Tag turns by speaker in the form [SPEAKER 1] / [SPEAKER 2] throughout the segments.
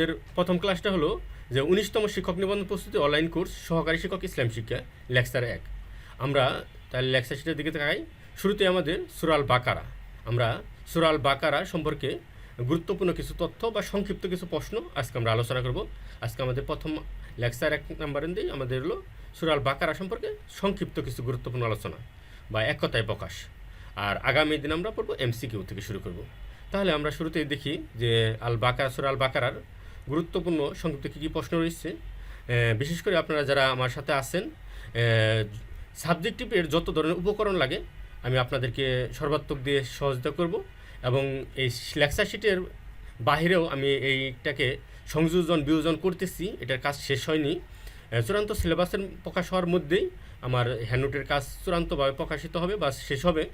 [SPEAKER 1] এর প্রথম ক্লাসটা হলো যে ১৯তম শিক্ষক নিবন্ধন প্রস্তুতি অনলাইন কোর্স সহকারী শিক্ষক ইসলাম শিক্ষা লেকচার ১। আমরা তাহলে লেকচার শিটের দিকে তাকাই। শুরুতে আমাদের সূরা আল বাকারা। আমরা সূরা আল বাকারা সম্পর্কে গুরুত্বপূর্ণ কিছু তথ্য বা সংক্ষিপ্ত কিছু প্রশ্ন আজকে আমরা আলোচনা করব। আজকে আমাদের প্রথম লেকচার ১ নাম্বারের দিই আমাদের হলো সূরা আল বাকারা সম্পর্কে সংক্ষিপ্ত কিছু গুরুত্বপূর্ণ আলোচনা বা এক কথায় প্রকাশ। আর আগামী দিন আমরা পড়ব এমসিকিউ থেকে শুরু করব। তাহলে আমরা শুরুতেই দেখি যে সূরা আল বাকারার গুরুত্বপূর্ণ সংক্ষিপ্ত কী কী প্রশ্ন রয়েছে। বিশেষ করে আপনারা যারা আমার সাথে আছেন, সাবজেক্টিভের যত ধরনের উপকরণ লাগে আমি আপনাদেরকে সর্বাত্মক দিয়ে সহযোগিতা করব এবং এই লেকচার শিটের বাহিরেও আমি এইটাকে সংযোজন বিয়োজন করতেছি। এটার কাজ শেষ হয়নি। চূড়ান্ত সিলেবাসের প্রকাশ হওয়ার মধ্যেই আমার হ্যান্ডনোটের কাজ চূড়ান্তভাবে প্রকাশিত হবে বা শেষ হবে।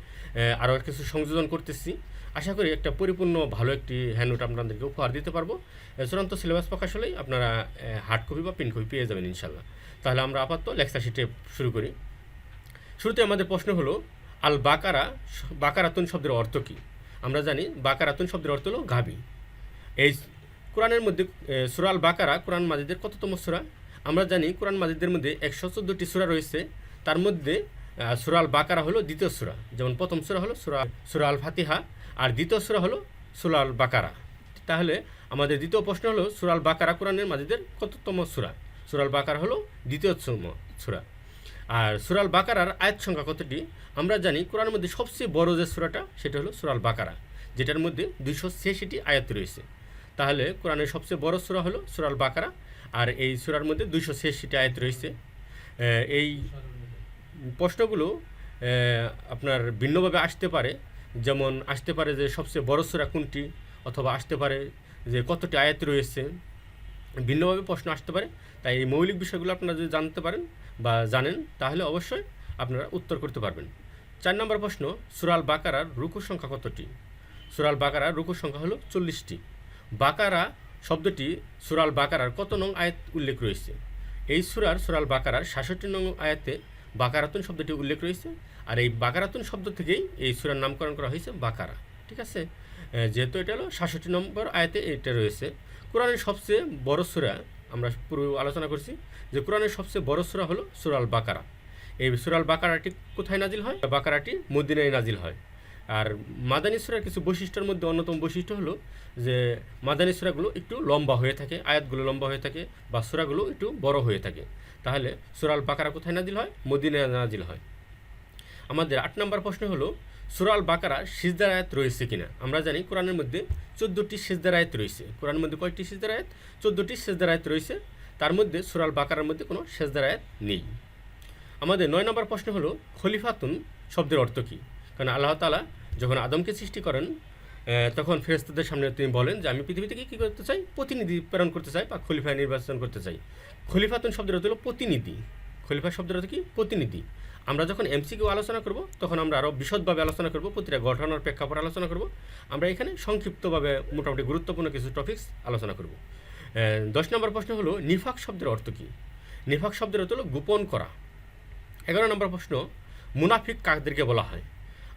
[SPEAKER 1] আরও কিছু সংযোজন করতেছি। আশা করি একটা পরিপূর্ণ ভালো একটি হ্যান্ডনোট আপনাদেরকে উপহার দিতে পারবো। চূড়ান্ত সিলেবাস প্রকাশ হলেই আপনারা হার্ড কপি বা প্রিন্ট কপি পেয়ে যাবেন ইনশাল্লাহ। তাহলে আমরা আপাতত লেকচার শিটে শুরু করি। শুরুতে আমাদের প্রশ্ন হলো আল বাকারাতুন শব্দের অর্থ কী? আমরা জানি বাকারাতুন শব্দের অর্থ হলো গাভী। এই কোরআনের মধ্যে সূরা আল বাকারা কোরআন মাজিদের কততম সূরা? আমরা জানি কোরআন মাজিদের মধ্যে ১১৪টি সূরা রয়েছে। তার মধ্যে সূরা আল বাকারা হলো দ্বিতীয় সূরা। যেমন প্রথম সূরা হলো সূরা আল ফাতিহা আর দ্বিতীয় সূরা হলো সূরা আল বাকারা। তাহলে আমাদের দ্বিতীয় প্রশ্ন হলো সূরা আল বাকারা কোরআনের মাজিদের কততম সূরা? সূরা আল বাকারা হলো দ্বিতীয়তম সূরা। আর সূরা আল বাকারার আয়াত সংখ্যা কতটি? আমরা জানি কোরআনের মধ্যে সবচেয়ে বড় যে সূরাটা সেটা হলো সূরা আল বাকারা, যেটার মধ্যে ২৮৬টি আয়াত রয়েছে। তাহলে কোরআনের সবচেয়ে বড় সূরা হলো সূরা আল বাকারা আর এই সূরার মধ্যে ২৮৬টি আয়াত রয়েছে। এই প্রশ্নগুলো আপনার ভিন্নভাবে আসতে পারে। যেমন আসতে পারে যে সবচেয়ে বড় সূরা কোনটি, অথবা আসতে পারে যে কতটি আয়াত রয়েছে। ভিন্নভাবে প্রশ্ন আসতে পারে। তাই এই মৌলিক বিষয়গুলো আপনারা যদি জানতে পারেন বা জানেন তাহলে অবশ্যই আপনারা উত্তর করতে পারবেন। ৪ নম্বর প্রশ্ন, সূরা আল বাকারার রুকুর সংখ্যা কতটি? সূরা আল বাকারার রুকুর সংখ্যা হলো ৪০টি। বাকারা শব্দটি সূরা আল বাকারার কত নং আয়াত উল্লেখ রয়েছে? এই সূরা আল বাকারার ৬৭ নং আয়াতে বাকারাতুন শব্দটি উল্লেখ রয়েছে। আর এই বাকারাতুন শব্দ থেকেই এই সূরার নামকরণ করা হয়েছে বাকারা। ঠিক আছে, যেহেতু এটা হলো ৬৭ নম্বর আয়াতে এটা রয়েছে। কোরআনের সবচেয়ে বড় সূরা, আমরা পূর্বে আলোচনা করছি যে কোরআনের সবচেয়ে বড় সূরা হলো সূরা আল বাকারা। এই সূরা আল বাকারাটি কোথায় নাজিল হয়? বাকারাটি মদিনায় নাজিল হয়। আর মাদানী সূরার কিছু বৈশিষ্ট্যের মধ্যে অন্যতম বৈশিষ্ট্য হলো যে মাদানী সূরাগুলো একটু লম্বা হয়ে থাকে, আয়াতগুলো লম্বা হয়ে থাকে বা সূরাগুলো একটু বড় হয়ে থাকে। তাহলে সূরা আল বাকারা কোথায় নাজিল হয়? মদিনায় নাজিল হয়। আমাদের ৮ নম্বর প্রশ্ন হলো সূরা আল বাকারা সিজদার আয়াত রয়েছে কিনা? আমরা জানি কোরআনের মধ্যে ১৪টি সিজদার আয়াত রয়েছে। কোরআনের মধ্যে কয়টি সিজদার আয়াত? ১৪টি সিজদার আয়াত রয়েছে। তার মধ্যে সূরা আল বাকারার মধ্যে কোনো সিজদার আয়াত নেই। আমাদের ৯ নম্বর প্রশ্ন হলো খলিফাতুন শব্দের অর্থ কী? কারণ আল্লাহ তাআলা যখন আদমকে সৃষ্টি করেন তখন ফেরেশতাদের সামনে তিনি বলেন যে আমি পৃথিবী থেকে কী করতে চাই? প্রতিনিধি প্রেরণ করতে চাই বা খলিফা নির্বাচন করতে চাই। খলিফাতুন শব্দের অর্থ হলো প্রতিনিধি। খলিফা শব্দের অর্থ কি? প্রতিনিধি। আমরা যখন এমসিকিউ আলোচনা করব তখন আমরা আরও বিশদভাবে আলোচনা করব, প্রতিটা ঘটনার প্রেক্ষাপট আলোচনা করব। আমরা এখানে সংক্ষিপ্তভাবে মোটামুটি গুরুত্বপূর্ণ কিছু টপিকস আলোচনা করব। ১০ নম্বর প্রশ্ন হলো নিফাক শব্দের অর্থ কী? নিফাক শব্দের অর্থ হলো গোপন করা। ১১ নম্বর প্রশ্ন, মুনাফিক কাদেরকে বলা হয়?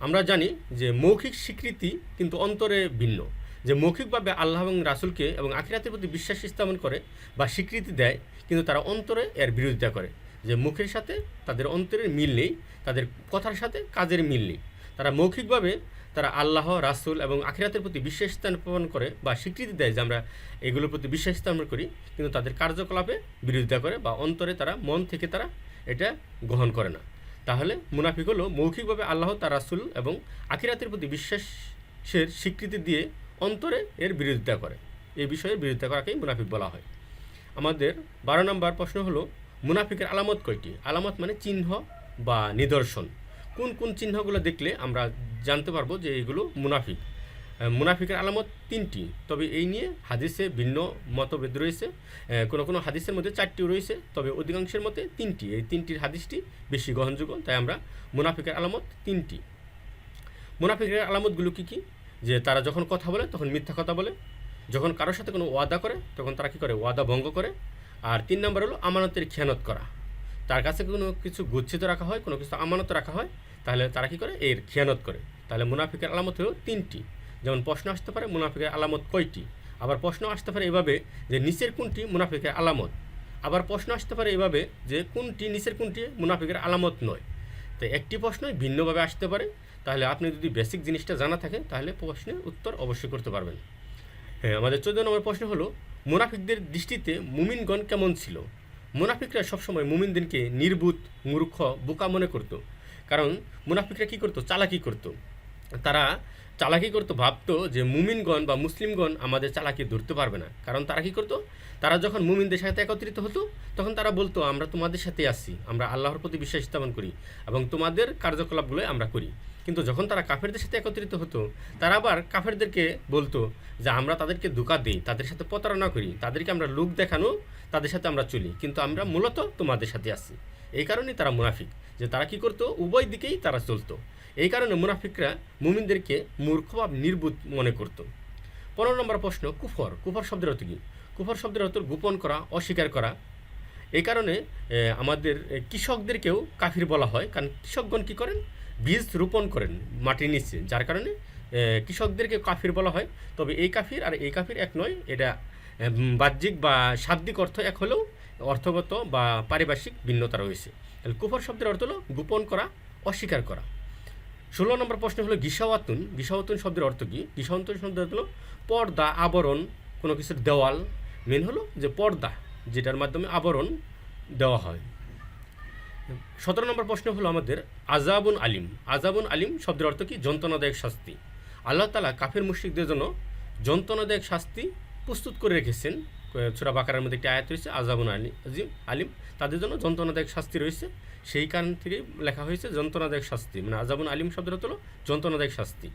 [SPEAKER 1] আমরা জানি যে মৌখিক স্বীকৃতি কিন্তু অন্তরে ভিন্ন। যে মৌখিকভাবে আল্লাহ এবং রাসূলকে এবং আখিরাতের প্রতি বিশ্বাস স্থাপন করে বা স্বীকৃতি দেয়, কিন্তু তারা অন্তরে এর বিরোধিতা করে। যে মুখের সাথে তাদের অন্তরের মিল নেই, তাদের কথার সাথে কাজের মিল নেই। তারা মৌখিকভাবে তারা আল্লাহ, রাসূল এবং আখিরাতের প্রতি বিশ্বাস স্থাপন করে বা স্বীকৃতি দেয় যে আমরা এগুলোর প্রতি বিশ্বাস স্থাপন করি, কিন্তু তাদের কার্যকলাপে বিরোধিতা করে বা অন্তরে তারা মন থেকে তারা এটা গ্রহণ করে না। তাহলে মুনাফিক হলো মৌখিকভাবে আল্লাহ, তার রাসূল এবং আখিরাতের প্রতি বিশ্বাসের স্বীকৃতি দিয়ে অন্তরে এর বিরোধিতা করে। এই বিষয়ে বিরোধিতা করাকেই মুনাফিক বলা হয়। আমাদের ১২ নম্বর প্রশ্ন হলো মুনাফিকের আলামত কয়টি? আলামত মানে চিহ্ন বা নিদর্শন। কোন কোন চিহ্নগুলো দেখলে আমরা জানতে পারবো যে এগুলো মুনাফিক? মুনাফিকের আলামত ৩টি, তবে এই নিয়ে হাদিসে ভিন্ন মতভেদ রয়েছে। কোনো হাদিসের মধ্যে ৪টিও রয়েছে, তবে অধিকাংশের মতে ৩টি। এই ৩টির হাদিসটি বেশি গ্রহণযোগ্য, তাই আমরা মুনাফিকের আলামত ৩টি। মুনাফিকের আলামতগুলো কী কী? যে তারা যখন কথা বলে তখন মিথ্যা কথা বলে, যখন কারোর সাথে কোনো ওয়াদা করে তখন তারা কী করে? ওয়াদা ভঙ্গ করে। আর ৩ নম্বর হলো আমানতের খেয়ানত করা। তার কাছে কোনো কিছু গচ্ছিত রাখা হয়, কোনো কিছু আমানত রাখা হয়, তাহলে তারা কী করে? এর খেয়ানত করে। তাহলে মুনাফিকের আলামত হলো ৩টি। যেমন প্রশ্ন আসতে পারে মুনাফিকের আলামত কয়টি? আবার প্রশ্ন আসতে পারে এভাবে যে নিচের কোনটি মুনাফিকের আলামত। আবার প্রশ্ন আসতে পারে এভাবে যে কোনটি নিচের কোনটি মুনাফিকের আলামত নয়। তো একটি প্রশ্নই ভিন্নভাবে আসতে পারে। তাহলে আপনি যদি বেসিক জিনিসটা জানা থাকে তাহলে প্রশ্নের উত্তর অবশ্যই করতে পারবেন। হ্যাঁ, আমাদের 14 নম্বর প্রশ্ন হলো মুনাফিকদের দৃষ্টিতে মুমিনগণ কেমন ছিল? মুনাফিকরা সবসময় মুমিনদেরকে নির্বুধ, মূর্খ, বোকা মনে করত। কারণ মুনাফিকরা কী করতো? চালাকি করতো। তারা চালাকি করতো, ভাবতো যে মুমিনগণ বা মুসলিমগণ আমাদের চালাকি ধরতে পারবে না। কারণ তারা কী করতো? তারা যখন মুমিনদের সাথে একত্রিত হতো তখন তারা বলতো আমরা তোমাদের সাথে আছি, আমরা আল্লাহর প্রতি বিশ্বাস স্থাপন করি এবং তোমাদের কার্যকলাপগুলো আমরা করি। কিন্তু যখন তারা কাফেরদের সাথে একত্রিত হতো তারা আবার কাফেরদেরকে বলতো যে আমরা তাদেরকে ধোঁকা দিই, তাদের সাথে প্রতারণা করি, তাদেরকে আমরা লোক দেখানো, তাদের সাথে আমরা চলি, কিন্তু আমরা মূলত তোমাদের সাথে আছি। এই কারণেই তারা মুনাফিক, যে তারা কী করতো? উভয় দিকেই তারা চলতো। এই কারণে মুনাফিকরা মুমিনদেরকে মূর্খ বা নির্বুধ মনে করত। 15 নম্বর প্রশ্ন কুফর। কুফর শব্দের অর্থ কী? কুফর শব্দের অর্থ গোপন করা, অস্বীকার করা। এই কারণে আমাদের কৃষকদেরকেও কাফির বলা হয়, কারণ কৃষকগণ কী করেন? বীজ রোপণ করেন মাটির নিচে, যার কারণে কৃষকদেরকে কাফির বলা হয়। তবে এই কাফির আর এই কাফির এক নয়, এটা বাহ্যিক বা শাব্দিক অর্থ এক হলেও অর্থগত বা পারিভাষিক ভিন্নতা রয়েছে। তাহলে কুফর শব্দের অর্থ হলো গোপন করা, অস্বীকার করা। 16 নম্বর প্রশ্ন হলো গিসাওয়াতুন। গিসাওয়াতুন শব্দের অর্থ কী? গিসাওয়াতুন শব্দের অর্থ হলো পর্দা, আবরণ, কোনো কিছুর দেওয়াল। মেন হলো যে পর্দা, যেটার মাধ্যমে আবরণ দেওয়া হয়। 17 নম্বর প্রশ্ন হলো আমাদের আযাবুন আলিম। আযাবুন আলিম শব্দের অর্থ কী? যন্ত্রণাদায়ক শাস্তি। আল্লাহ তাআলা কাফের মুশরিকদের জন্য যন্ত্রণাদায়ক শাস্তি প্রস্তুত করে রেখেছেন। সূরা বাকারার মধ্যে একটি আয়াত রয়েছে আযাবুন আলিম, তাদের জন্য যন্ত্রণাদায়ক শাস্তি রয়েছে। সেই কারণ থেকে লেখা হয়েছে যন্ত্রণাদায়ক শাস্তি, মানে আযাবুন আলিম শব্দের অর্থ হলো যন্ত্রণাদায়ক শাস্তি।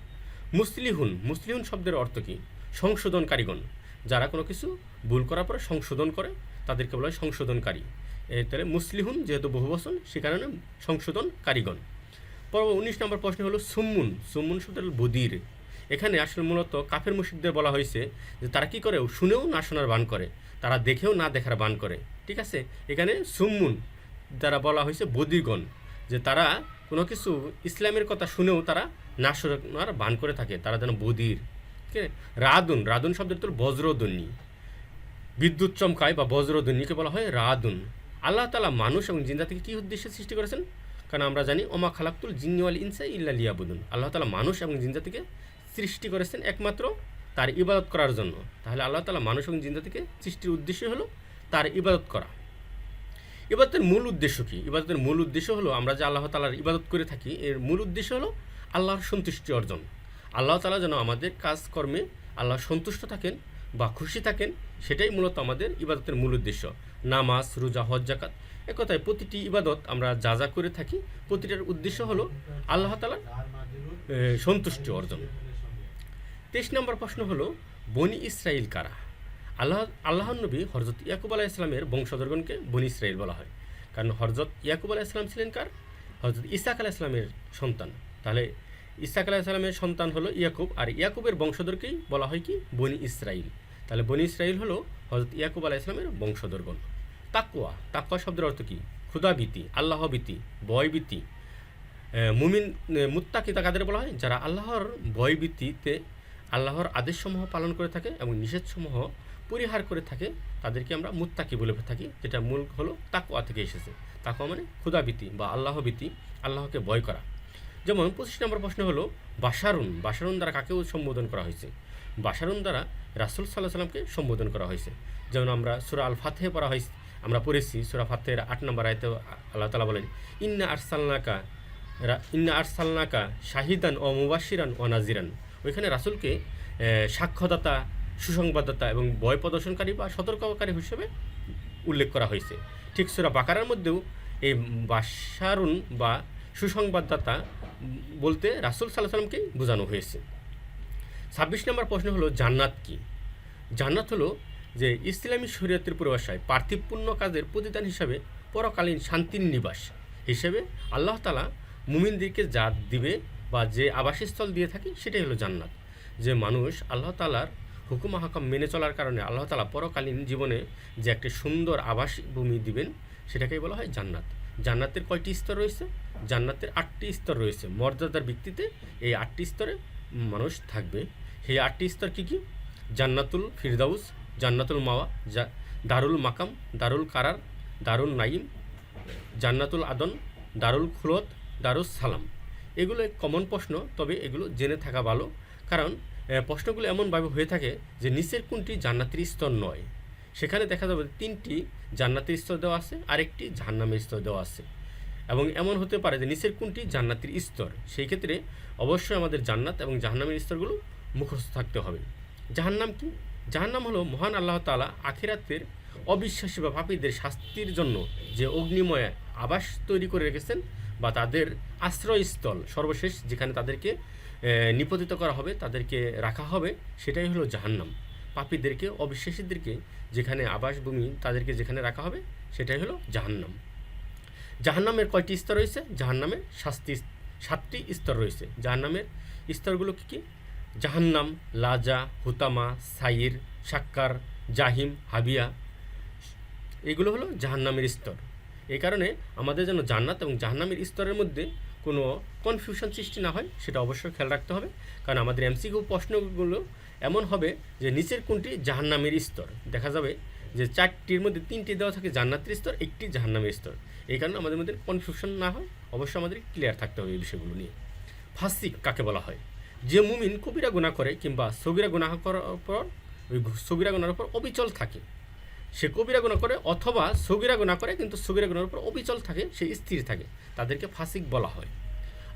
[SPEAKER 1] মুসলিহুন। মুসলিহুন শব্দের অর্থ কী? সংশোধনকারীগণ। যারা কোনো কিছু ভুল করার পরে সংশোধন করে তাদেরকে বলা হয় সংশোধনকারী। তাহলে মুসলিহুন যেহেতু বহুবচন, সে কারণে সংশোধনকারীগণ। 19 নম্বর প্রশ্ন হলো সুম্মুন। সুম্মুন শব্দের বধির। এখানে আসলে মূলত কাফের মুশরিকদের বলা হয়েছে যে তারা কী করে? শুনেও না শোনার বান করে, তারা দেখেও না দেখার বান করে। ঠিক আছে, এখানে সুম্মুন দ্বারা বলা হয়েছে বধিরগণ, যে তারা কোনো কিছু ইসলামের কথা শুনেও তারা না শোনার বান করে থাকে, তারা যেন বধির। ঠিক আছে। রাদুন। রাদুন শব্দের তো বজ্রধ্বনি, বিদ্যুৎ চমকায় বা বজ্রধ্বনিকে বলা হয় রাদুন। আল্লাহ তাআলা মানুষ এবং জিন জাতিকে কী উদ্দেশ্যে সৃষ্টি করেছেন? কারণ আমরা জানি ওমা খালাকতুল জিন্নি ওয়াল ইনসা ইল্লা লিয়াবুদুন। আল্লাহ তাআলা মানুষ এবং জিন জাতিকে সৃষ্টি করেছেন একমাত্র তার ইবাদত করার জন্য। তাহলে আল্লাহ তাআলা মানুষ এবং জিন জাতিকে সৃষ্টির উদ্দেশ্য হলো তার ইবাদত করা। ইবাদতের মূল উদ্দেশ্য কী? ইবাদতের মূল উদ্দেশ্য হলো আমরা যে আল্লাহ তাআলার ইবাদত করে থাকি, এর মূল উদ্দেশ্য হলো আল্লাহর সন্তুষ্টি অর্জন। আল্লাহ তাআলা যেন আমাদের কাজকর্মে আল্লাহ সন্তুষ্ট থাকেন বা খুশি থাকেন, সেটাই মূলত আমাদের ইবাদতের মূল উদ্দেশ্য। নামাজ, রোজা, হজ, যাকাত, একথায় প্রতিটি ইবাদত আমরা যা যা করে থাকি প্রতিটার উদ্দেশ্য হলো আল্লাহ তাআলার সন্তুষ্টি অর্জন। 23 নম্বর প্রশ্ন হলো বনি ইসরাইল কারা? আল্লাহর নবী হযরত ইয়াকুব আলাইহিস সালামের বংশধরগণকে বনি ইসরাইল বলা হয়। কারণ হযরত ইয়াকুব আলাইহিস সালাম ছিলেন কার? হযরত ইসহাক আলাইহিস সালামের সন্তান। তাহলে ইসহাক আলাইহিস সালামের সন্তান হলো ইয়াকুব, আর ইয়াকুবের বংশধরকেই বলা হয় কি? বনি ইসরাইল। তাহলে বনি ইসরাইল হলো হযরত ইয়াকুব আলাইহিস সালামের বংশধরগণ। তাকওয়া। তাকওয়া শব্দের অর্থ কী? ক্ষুধাভীতি, আল্লাহভীতি, ভয়ভীতি। মুমিন মুত্তাকি কাদের বলা হয়? যারা আল্লাহর ভয়ভীতিতে আল্লাহর আদেশসমূহ পালন করে থাকে এবং নিষেধসমূহ পরিহার করে থাকে, তাদেরকে আমরা মুত্তাকি বলে থাকি, যেটা মূল হলো তাকওয়া থেকে এসেছে। তাকওয়া মানে ক্ষুধাভীতি বা আল্লাহভীতি, আল্লাহকে ভয় করা। যেমন 25 নম্বর প্রশ্ন হলো বাশারুন। বাশারুন দ্বারা কাকেও সম্বোধন করা হয়েছে? বাশারুন দ্বারা রাসূল সাল্লাল্লাহু আলাইহি সাল্লামকে সম্বোধন করা হয়েছে। যেমন আমরা সূরা আল ফাতহে পড়া হয়েছে, আমরা পড়েছি সূরা ফাতহের 8 নম্বর আয়াতে আল্লাহ তাআলা বলেন ইন্না আরসালনাকা শাহিদান ও মুবাশশিরান ও নাজিরান। ওইখানে রাসূলকে সাক্ষ্যদাতা, সুসংবাদদাতা এবং ভয় প্রদর্শনকারী বা সতর্ককারী হিসেবে উল্লেখ করা হয়েছে। ঠিক সূরা বাকারার মধ্যেও এই বাশারুন বা সুসংবাদদাতা বলতে রাসূল সাল্লাল্লাহু আলাইহি সাল্লামকেই বোঝানো হয়েছে। 26 নম্বর প্রশ্ন হলো জান্নাত কি? জান্নাত হলো যে ইসলামী শরীয়তের পরিভাষায় পার্থিব পুণ্য কাজের প্রতিদান হিসাবে পরকালীন শান্তির নিবাস হিসেবে আল্লাহ তাআলা মুমিনদেরকে যা দিবে বা যে আবাসস্থল দিয়ে থাকে সেটাই হলো জান্নাত। যে মানুষ আল্লাহ তাআলার হুকুম হাকাম মেনে চলার কারণে আল্লাহ তাআলা পরকালীন জীবনে যে একটা সুন্দর আবাস ভূমি দিবেন, সেটাকেই বলা হয় জান্নাত। জান্নাতের কয়টি স্তর রয়েছে? জান্নাতের 8টি স্তর রয়েছে। মর্যাদার ভিত্তিতে এই 8টি স্তরে মানুষ থাকবে। সেই 8টি স্তর কী কী? জান্নাতুল ফিরদাউস, জান্নাতুল মাওয়া, দারুল মাকাম, দারুল কারার, দারুল নাইম, জান্নাতুল আদন, দারুল খুলত, দারুস সালাম। এগুলো কমন প্রশ্ন, তবে এগুলো জেনে থাকা ভালো, কারণ প্রশ্নগুলো এমনভাবে হয়ে থাকে যে নিচের কোনটি জান্নাতের স্তর নয়। সেখানে দেখা যাবে 3টি জান্নাতের স্তর দেওয়া আছে, আরেকটি জাহান্নামের স্তর দেওয়া আছে। এবং এমন হতে পারে যে নিচের কোনটি জান্নাতের স্তর। সেই ক্ষেত্রে অবশ্যই আমাদের জান্নাত এবং জাহান্নামের স্তরগুলো মুখস্থ থাকতে হবে। জাহান্নাম কি? জাহান্নাম হলো মহান আল্লাহ তাআলা আখিরাতের অবিশ্বাসী বা পাপীদের শাস্তির জন্য যে অগ্নিময় আবাস তৈরি করে রেখেছেন, বা তাদের আশ্রয়স্থল সর্বশেষ যেখানে তাদেরকে নিপতিত করা হবে, তাদেরকে রাখা হবে, সেটাই হলো জাহান্নাম। পাপীদেরকে, অবিশ্বাসীদেরকে যেখানে আবাসভূমি, তাদেরকে যেখানে রাখা হবে, সেটাই হলো জাহান্নাম। জাহান্নামের কয়টি স্তর রয়েছে? জাহান্নামের 7টি স্তর রয়েছে। জাহান্নামের স্তরগুলো কী কী? জাহান্নাম, লাজা, হুতামা, সাইর, সাক্কার, জাহিম, হাবিয়া, এগুলো হলো জাহান্নামের স্তর। এই কারণে আমাদের যেন জান্নাত এবং জাহান্নামের স্তরের মধ্যে কোনো কনফিউশন সৃষ্টি না হয়, সেটা অবশ্যই খেয়াল রাখতে হবে। কারণ আমাদের এমসিকিউ প্রশ্নগুলো এমন হবে যে নিচের কোনটি জাহান্নামের স্তর। দেখা যাবে যে 4টির মধ্যে 3টি দেওয়া থাকে জান্নাতের স্তর, 1টি জাহান্নামের স্তর। এই কারণে আমাদের মধ্যে কনফিউশন না হয়, অবশ্যই আমাদের ক্লিয়ার থাকতে হবে এই বিষয়গুলো নিয়ে। ফাসিক কাকে বলা হয়? যে মুমিন কবিরা গুনাহ করে কিংবা সগীরা গুনাহ করার পর ওই সগীরা গুনাহের উপর অবিচল থাকে, সে কবিরা গুনাহ করে অথবা সগীরা গুনাহ করে কিন্তু সগীরা গুনাহের উপর অবিচল থাকে, সে স্থির থাকে, তাদেরকে ফাসিক বলা হয়।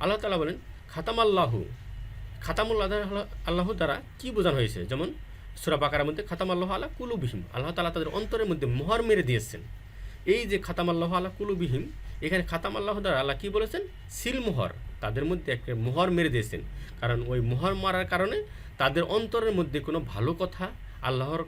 [SPEAKER 1] আল্লাহ তাআলা বলেন খাতামুল আল্লাহ দ্বারা কী বোঝানো হয়েছে? যেমন সূরা বাকারার মধ্যে খাতামাল্লাহু আলা কুলুবিহিম, আল্লাহ তাআলা তাদের অন্তরের মধ্যে মোহর মেরে দিয়েছেন। এই যে খাতামাল্লাহু আলা কুলুবিহিম, এখানে খাতামাল্লাহু দ্বারা আল্লাহ কী বলেছেন? সিল মোহর, তাদের মধ্যে একটা মোহর মেরে দিয়েছেন। কারণ ওই মোহর মারার কারণে তাদের অন্তরের মধ্যে কোনো ভালো কথা, আল্লাহর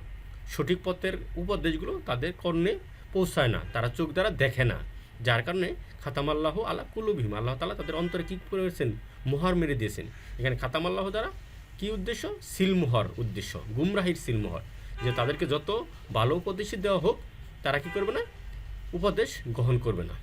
[SPEAKER 1] সঠিক পথের উপদেশগুলো তাদের কর্ণে পৌঁছায় না, তারা চোখ দ্বারা দেখে না। যার কারণে খাতামাল্লাহু আলা কুলুবিহিম, আল্লাহ তাআলা তাদের অন্তরে কী করেছেন? মোহর মেরে দিয়েছেন। এখানে খাতামাল্লাহু দ্বারা কী উদ্দেশ্য? সিলমোহর উদ্দেশ্য, গুমরাহির সিলমোহর, যে তাদেরকে যত ভালো উপদেশ দেওয়া হোক, তারা কী করবে না? উপদেশ গ্রহণ করবে না।